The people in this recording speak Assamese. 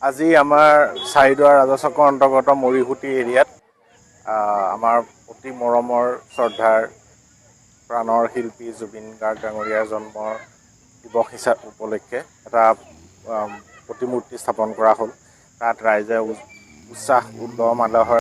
আজি আমাৰ চাৰিদুৱাৰ ৰাজচক্ৰৰ অন্তৰ্গত মৰিহুটি এৰিয়াত আমাৰ অতি মৰমৰ শ্ৰদ্ধাৰ প্ৰাণৰ শিল্পী জুবিন গাৰ্গ ডাঙৰীয়াৰ জন্মৰ দিৱস হিচাপে উপলক্ষে এটা প্ৰতিমূৰ্তি স্থাপন কৰা হ'ল। তাত ৰাইজে উচ্ছ্বাস উলহ মালহেৰে